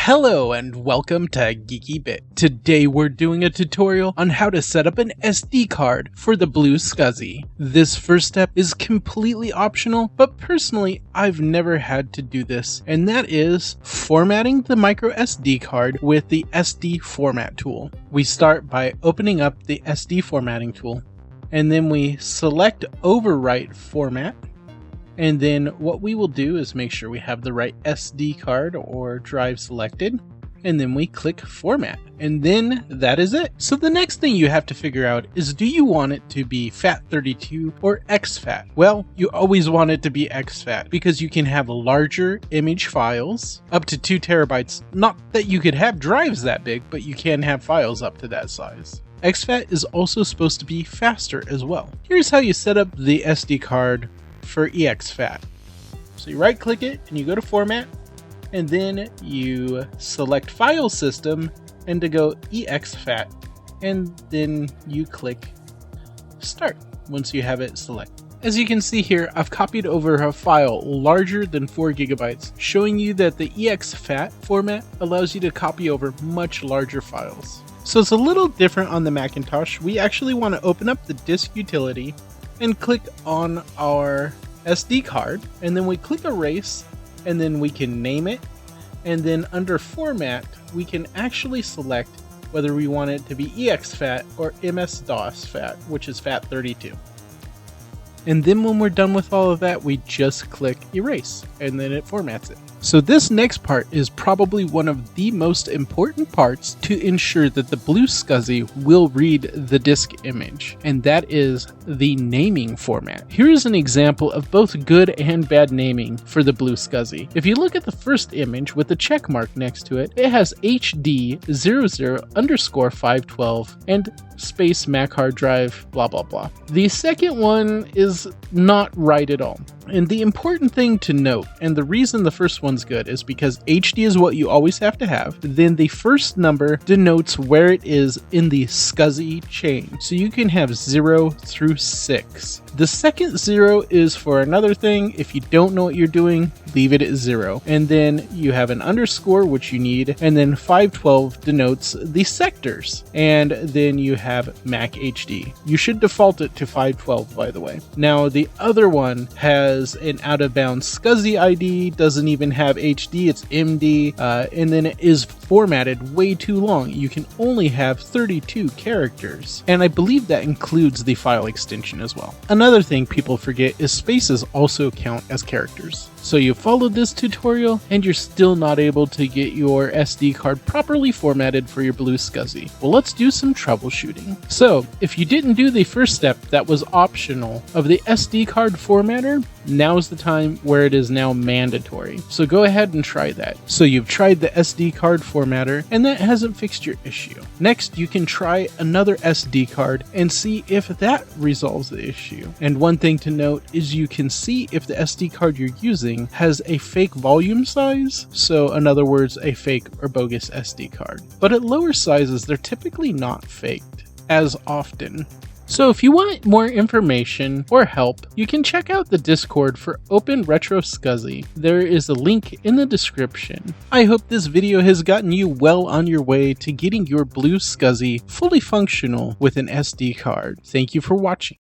Hello and welcome to Geeky Bit. Today we're doing a tutorial on how to set up an SD card for the BlueSCSI. This first step is completely optional, but personally I've never had to do this, and that is formatting the micro SD card with the SD format tool. We start by opening up the SD formatting tool, and then we select overwrite format. And then what we will do is make sure we have the right SD card or drive selected, and then we click format, and then that is it. So the next thing you have to figure out is, do you want it to be FAT32 or exFAT? Well, you always want it to be exFAT because you can have larger image files up to 2 terabytes. Not that you could have drives that big, but you can have files up to that size. exFAT is also supposed to be faster as well. Here's how you set up the SD card for exFAT. So you right click it and you go to format, and then you select file system and to go exFAT, and then you click start once you have it selected. As you can see here, I've copied over a file larger than 4 gigabytes, showing you that the exFAT format allows you to copy over much larger files. So it's a little different on the Macintosh. We actually want to open up the disk utility and click on our SD card, and then we click erase, and then we can name it, and then under format we can actually select whether we want it to be exFAT or MS-DOS FAT, which is FAT32. And then when we're done with all of that, we just click erase, and then it formats it. So this next part is probably one of the most important parts to ensure that the BlueSCSI will read the disk image, and that is the naming format. Here is an example of both good and bad naming for the BlueSCSI. If you look at the first image with the check mark next to it, it has HD00_512 and space Mac hard drive, blah blah blah. The second one is not right at all. And the important thing to note, and the reason the first one's good, is because HD is what you always have to have. Then the first number denotes where it is in the SCSI chain. So you can have 0 through 6. The second 0 is for another thing. If you don't know what you're doing, leave it at 0. And then you have an underscore, which you need, and then 512 denotes the sectors. And then you have Mac HD. You should default it to 512, by the way. Now the other one has an out-of-bounds SCSI ID, doesn't even have HD, it's MD, and then it is formatted way too long. You can only have 32 characters, and I believe that includes the file extension as well. Another thing people forget is spaces also count as characters. So you followed this tutorial and you're still not able to get your SD card properly formatted for your BlueSCSI. Well, let's do some troubleshooting. So if you didn't do the first step that was optional of the SD card formatter, now's the time where it is now mandatory. So go ahead and try that. So you've tried the SD card formatter and that hasn't fixed your issue. Next, you can try another SD card and see if that resolves the issue. And one thing to note is you can see if the SD card you're using has a fake volume size, so in other words, a fake or bogus SD card. But at lower sizes, they're typically not faked as often. So if you want more information or help, you can check out the Discord for Open Retro SCSI. There is a link in the description. I hope this video has gotten you well on your way to getting your BlueSCSI fully functional with an SD card. Thank you for watching.